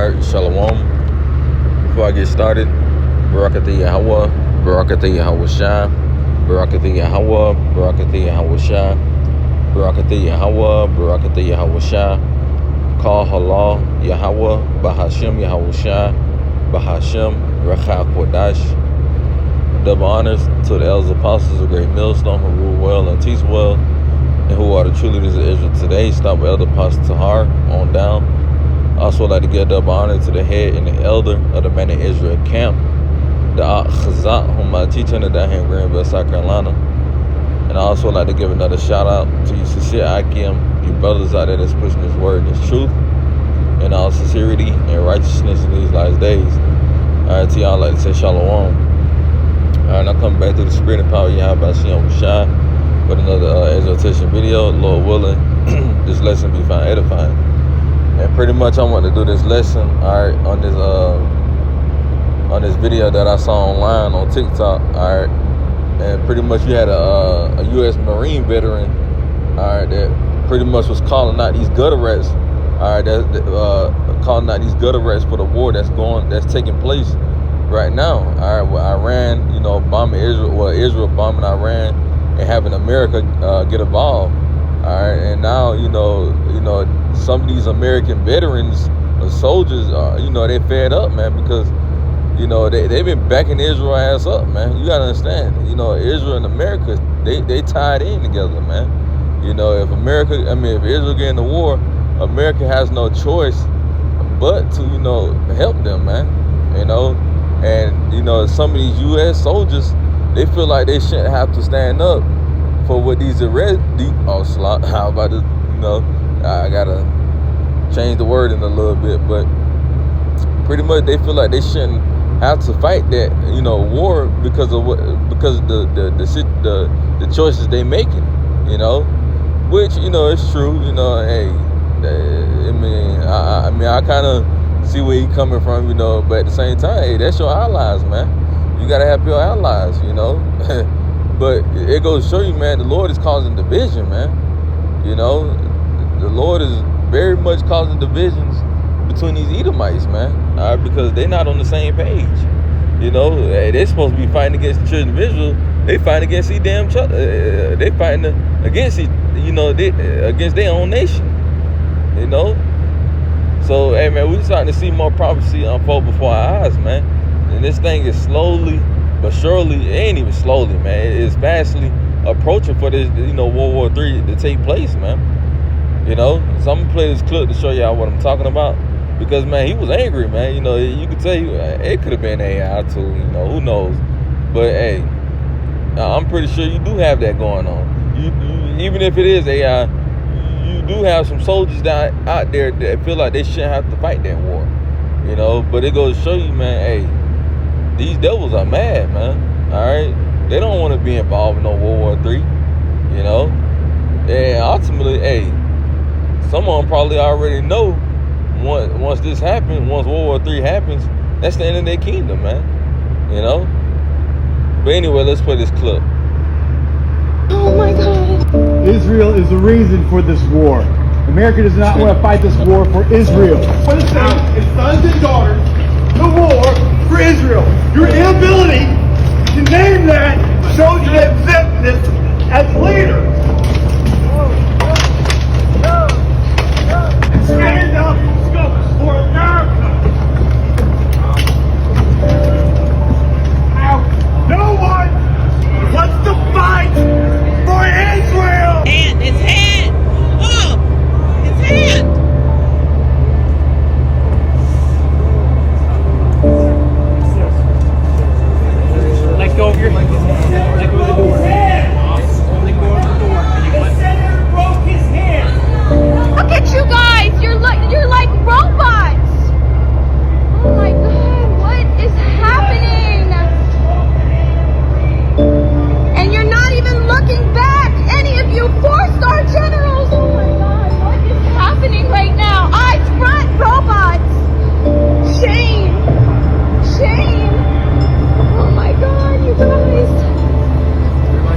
Alright, Shalom. Before I get started, Barakatah Yahweh, Barakatah Yahweh Shah, Barakatah Yahweh, Barakatah Yahweh Shah, Barakatah Yahweh, Barakatah Yahweh Shah, Call Halal Yahweh, Bahashem Yahweh Shah, Bahashem Rechah Kodash. Double honors to the elders apostles of Great Millstone who rule well and teach well, and who are the true leaders of Israel today. Start with Elder Apostle Tahar on down. Also like to give double honor to the head and the elder of the Man of Israel camp, the Chazak, whom I teach under down here in Greenville, South Carolina. And I also like to give another shout out to you sincere Akim, you brothers out there that's pushing this word and this truth, and all sincerity and righteousness in these last days. Alright, to y'all, I like to say Shalom. Alright, now coming back to the spirit and power of Yahweh Shem Shai with another exhortation video. Lord willing, this lesson be found edifying. And pretty much I want to do this lesson, alright, on this video that I saw online on TikTok, alright. And pretty much you had a U.S. Marine veteran, alright, that pretty much was calling out these gutter rats, alright, calling out these gutter rats for the war that's taking place right now, alright, with Iran, bombing Israel, Israel bombing Iran and having America get involved, alright. And now, some of these American veterans, the soldiers, they fed up, man, because they've been backing Israel ass up, man. You gotta understand, Israel and America, they tied in together, man. If Israel get in the war, America has no choice but to, help them, man. And some of these U.S. soldiers, they feel like they shouldn't have to stand up for what these how about this, I gotta change the word in a little bit, but pretty much they feel like they shouldn't have to fight that war because of the choices they making, which it's true. Hey, I kind of see where he coming from, but at the same time, hey, that's your allies, man. You gotta have your allies, But it goes to show you, man, the Lord is causing division, man. The Lord is very much causing divisions between these Edomites, man. All right, because they're not on the same page. They're supposed to be fighting against the children of Israel. They fighting against these damn they fighting against against their own nation. So hey, man, we're starting to see more prophecy unfold before our eyes, man. And this thing is slowly but surely, it ain't even slowly, man. It's fastly approaching for this, World War III to take place, man. So I'm gonna play this clip to show y'all what I'm talking about. Because, man, he was angry, man. You could tell it could have been AI too, who knows. But, hey, I'm pretty sure you do have that going on. You even if it is AI, you do have some soldiers out there that feel like they shouldn't have to fight that war. But it goes to show you, man, hey, these devils are mad, man. All right? They don't want to be involved in no World War III, And ultimately, hey, some of them probably already know once this happens, once World War III happens, that's the end of their kingdom, man. But anyway, let's play this clip. Oh my God. Israel is the reason for this war. America does not want to fight this war for Israel. What it's saying is sons and daughters, the war for Israel. Your inability to name that shows your exemptness as leaders. Stand up for America. No one wants to fight for Israel. His hand. Oh, his hand. Let go of your hand. Let go of the door. Let go of the door. The senator broke his hand. Look at you guys! You're like robots! Oh my God, what is happening? And you're not even looking back! Any of you 4-star generals! Oh my God, what is happening right now? Eyes front, robots! Shame! Shame! Oh my God, you guys!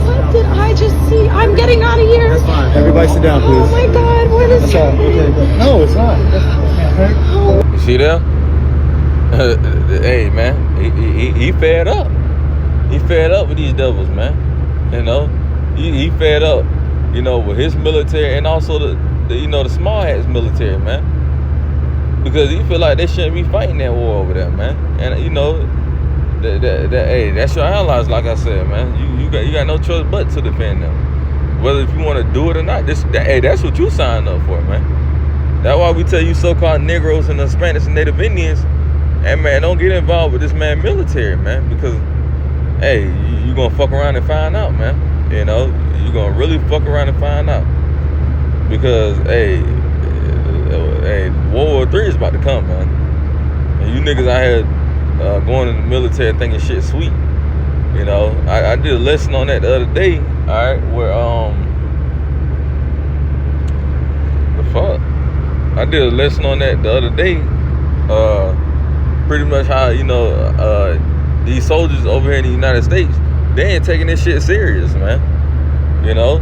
What did I just see? I'm getting out of here! That's fine. Everybody sit down, please. Oh my God, what is That's all. happening? Okay. No, it's not. You see there? Hey, man, he fed up. He fed up with these devils, man. You know, he fed up, you know, with his military and also the small hats military, man. Because he feel like they shouldn't be fighting that war over there, man. And you know, hey, that's your allies, like I said, man. You got no choice but to defend them, whether if you want to do it or not. Hey, that's what you signed up for, man. That's why we tell you so-called Negroes and the Spanish and Native Indians, and man, don't get involved with this man military, man, because hey, you gonna fuck around and find out, man. You know, you gonna really fuck around and find out, because hey, World War III is about to come, man. And you niggas out here going in the military thinking shit sweet. You know, I did a lesson on that the other day. All right, where the fuck, I did a lesson on that the other day. Pretty much how, you know, these soldiers over here in the United States, they ain't taking this shit serious, man. You know,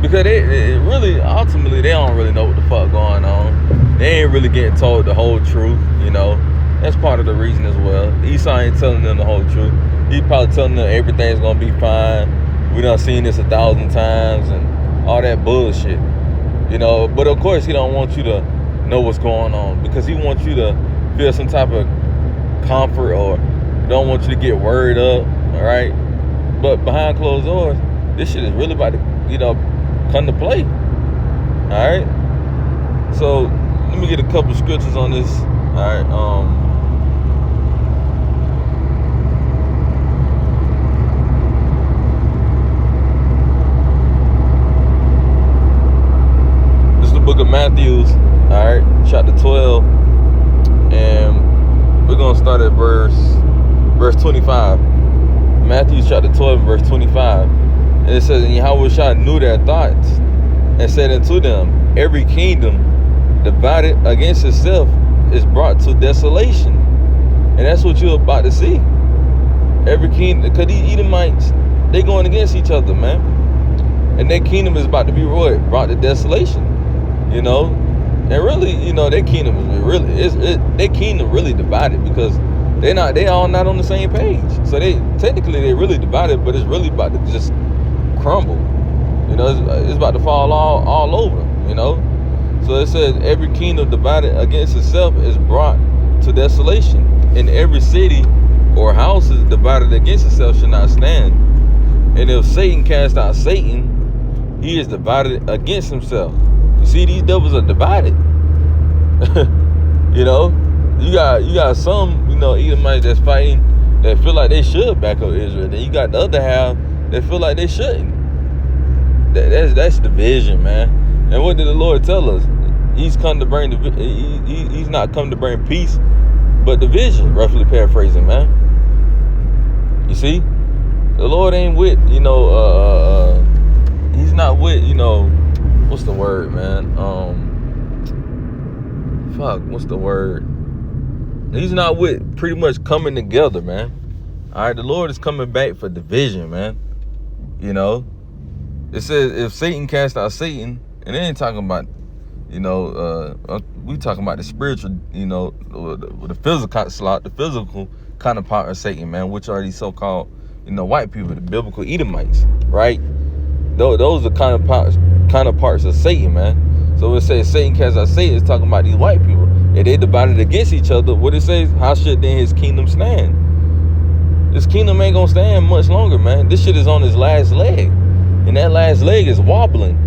because they really, ultimately, they don't really know what the fuck going on. They ain't really getting told the whole truth, you know. That's part of the reason as well. Esau ain't telling them the whole truth. He probably telling them everything's gonna be fine. We done seen this 1,000 times and all that bullshit, you know. But of course, he don't want you to know what's going on, because he wants you to feel some type of comfort, or don't want you to get worried up, all right? But behind closed doors, this shit is really about to, you know, come to play, all right? So let me get a couple scriptures on this, all right? This is the book of Matthew, all right, chapter 12, and we're gonna start at verse 25. Matthew chapter 12, verse 25. And it says, and Yahweh knew their thoughts, and said unto them, every kingdom divided against itself is brought to desolation. And that's what you're about to see. Every kingdom, because these Edomites, they going against each other, man. And their kingdom is about to be brought to desolation. You know? And really, you know, their kingdom is their kingdom really divided, because they all not on the same page. So they really divided, but it's really about to just crumble. You know, it's about to fall all over, you know. So it says every kingdom divided against itself is brought to desolation, and every city or house is divided against itself shall not stand. And if Satan cast out Satan, he is divided against himself. You see, these devils are divided. You know, you got some, you know, Edomites that's fighting that feel like they should back up Israel. Then you got the other half that feel like they shouldn't. That's division, man. And what did the Lord tell us? He's come to bring he's not come to bring peace, but division. Roughly paraphrasing, man. You see, the Lord ain't with, you know, he's not with, you know, what's the word, man? What's the word? He's not with pretty much coming together, man. All right, the Lord is coming back for division, man. You know, it says if Satan cast out Satan, and they ain't talking about, you know, we talking about the spiritual, you know, the physical counterpart of Satan, man, which are these so-called, you know, white people, the biblical Edomites, right? Those are counterparts of Satan, man. So it says Satan cast out Satan, it's talking about these white people. If they divided against each other, what it says, how should then his kingdom stand? This kingdom ain't gonna stand much longer, man. This shit is on his last leg, and that last leg is wobbling.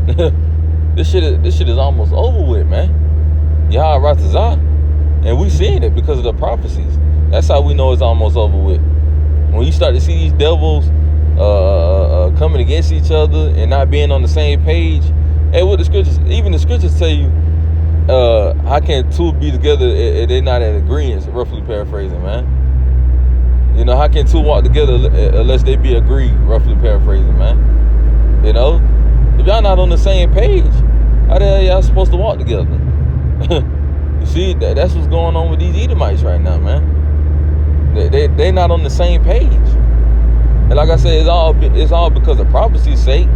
This shit is almost over with, man. Yah Ratazah. And we seeing it because of the prophecies. That's how we know it's almost over with. When you start to see these devils coming against each other and not being on the same page, and what the scriptures, even the scriptures tell you, how can two be together if they're not in agreement? Roughly paraphrasing, man. You know, how can two walk together unless they be agreed? Roughly paraphrasing, man. You know, if y'all not on the same page, how the hell y'all supposed to walk together? You see, that's what's going on with these Edomites right now, man. They not on the same page. And like I said, it's all because of prophecy's sake.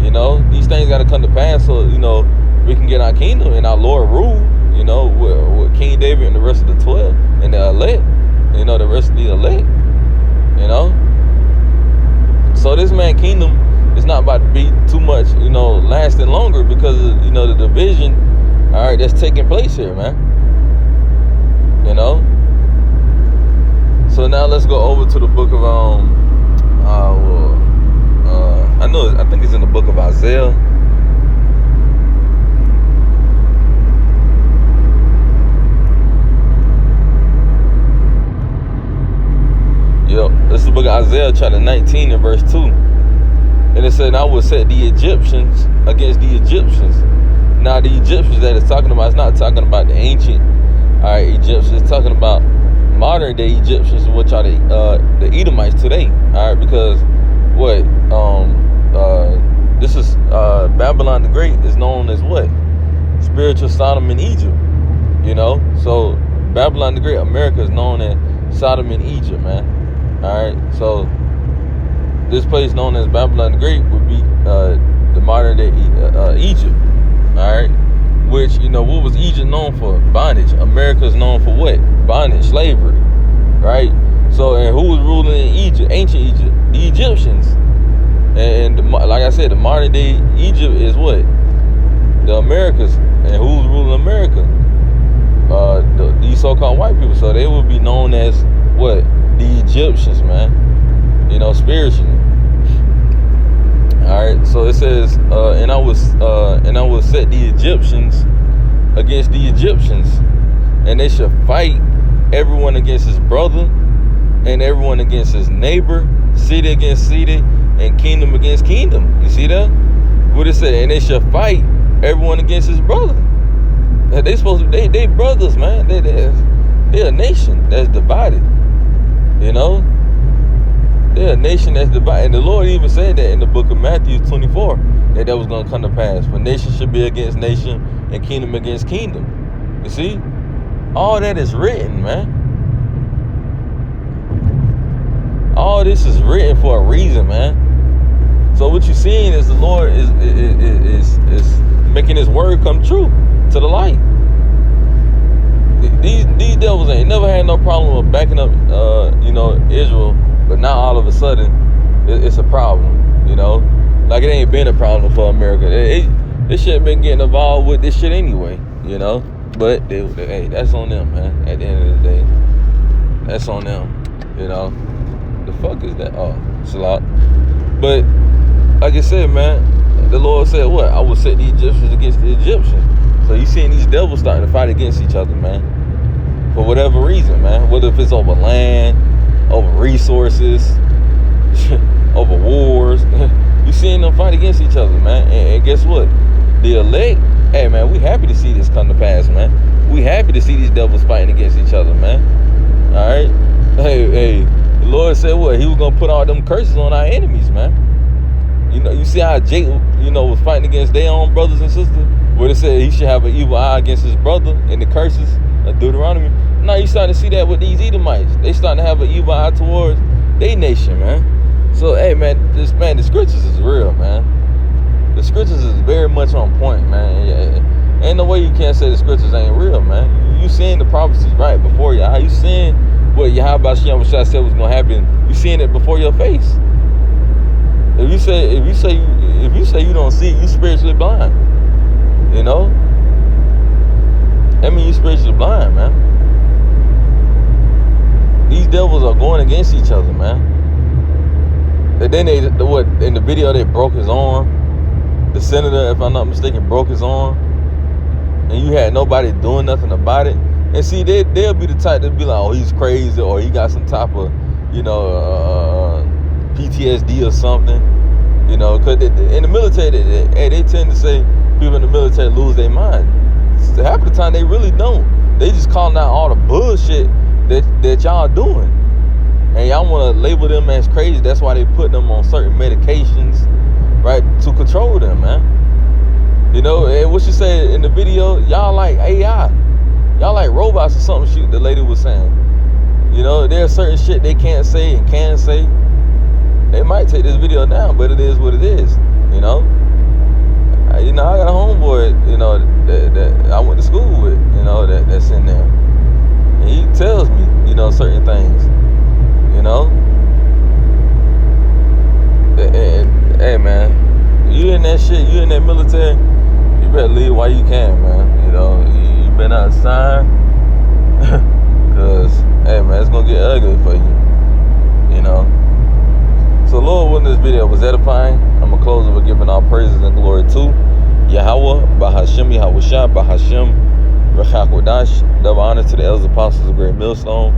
You know, these things got to come to pass so, you know, we can get our kingdom and our Lord rule, you know, with King David Savior and the rest of the 12 and the elect, you know, the rest of the elect, you know. So this man kingdom is not about to be too much, you know, lasting longer because of, you know, the division, all right, that's taking place here, man. You know. So now let's go over to the book of I think it's in the book of Isaiah. This is the book of Isaiah, chapter 19 and verse 2. And it said, I will set the Egyptians against the Egyptians. Now the Egyptians that it's talking about, it's not talking about the ancient, all right, Egyptians. It's talking about modern day Egyptians, which are the Edomites today, all right, because what this is Babylon the Great is known as what? Spiritual Sodom and Egypt, you know. So Babylon the Great, America is known as Sodom and Egypt, man. All right, so this place known as Babylon the Great would be the modern day Egypt, all right. Which, you know, what was Egypt known for? Bondage. America is known for what? Bondage, slavery, right? So, and who was ruling in Egypt? Ancient Egypt, the Egyptians. And like I said, the modern day Egypt is what? The Americas. And who's ruling America? These so-called white people. So they would be known as what? The Egyptians, man. You know, spiritually. All right. So it says, and I will set the Egyptians against the Egyptians, and they shall fight everyone against his brother, and everyone against his neighbor, city against city, and kingdom against kingdom. You see that? What it said? And they shall fight everyone against his brother. They supposed to, they brothers, man. They're a nation that's divided. You know, they're a nation that's divided. And the Lord even said that in the book of Matthew 24, that was going to come to pass. For nation should be against nation, and kingdom against kingdom. You see, all that is written, man. All this is written for a reason, man. So what you're seeing is the Lord is making His word come true to the light. These devils ain't never had no problem with backing up, you know, Israel, but now all of a sudden it's a problem. You know, like it ain't been a problem for America. They shouldn't been getting involved with this shit anyway. You know, but hey, that's on them, man. At the end of the day, that's on them. You know. The fuck is that? Oh, it's a lot. But like I said, man, the Lord said what? I will set the Egyptians against the Egyptians. So you seeing these devils starting to fight against each other, man. For whatever reason, man. Whether if it's over land, over resources, over wars. You seeing them fight against each other, man. And guess what? The elect, hey man, we happy to see this come to pass, man. We happy to see these devils fighting against each other, man. Alright? Hey. The Lord said what? He was gonna put all them curses on our enemies, man. You know, you see how Jacob, you know, was fighting against their own brothers and sisters, where they said he should have an evil eye against his brother in the curses of Deuteronomy. Now you starting to see that with these Edomites. They starting to have an evil eye towards their nation, man. So hey man, the scriptures is real, man. The scriptures is very much on point, man. Yeah. Ain't no way you can't say the scriptures ain't real, man. You seeing the prophecies right before you. How you seeing what Yahweh Shem said was gonna happen? You seeing it before your face. If you say you don't see it, you spiritually blind. You know? I mean, you spiritually blind, man. These devils are going against each other, man. And then in the video they broke his arm. The senator, if I'm not mistaken, broke his arm. And you had nobody doing nothing about it. And see, they'll be the type to be like, oh, he's crazy, or he got some type of, you know, PTSD or something. You know, because in the military, they tend to say people in the military lose their mind. So half the time, they really don't. They just calling out all the bullshit that y'all doing. And y'all want to label them as crazy. That's why they put them on certain medications, right, to control them, man. You know, and what she said in the video, y'all like AI. Y'all like robots or something, the lady was saying. You know, there's certain shit they can't say and can say. They might take this video down, but it is what it is, you know. I got a homeboy, you know, that I went to school with, you know, that's in there. on certain things, you know. And hey, man, you in that shit, you in that military, you better leave while you can, man. You know, you better not sign, cause hey, man, it's gonna get ugly for you, you know. So Lord, when this video was edifying, I'm gonna close it with giving all praises and glory to Yahweh, Bahashem, Yahweh Shah, Bahashem, Rechak Wadash. Double honor to the elders, apostles of Great Millstone,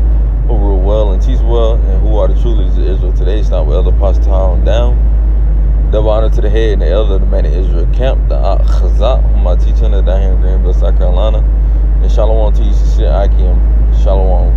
who rule well and teach well, and who are the true leaders of Israel today. Start with Elder Apostle on down. Double honor to the head and the elder of the man of Israel camp, the Chazak, whom I teach under down here in Greenville, South Carolina. And Shalom to you, sincere Akim. Shalom.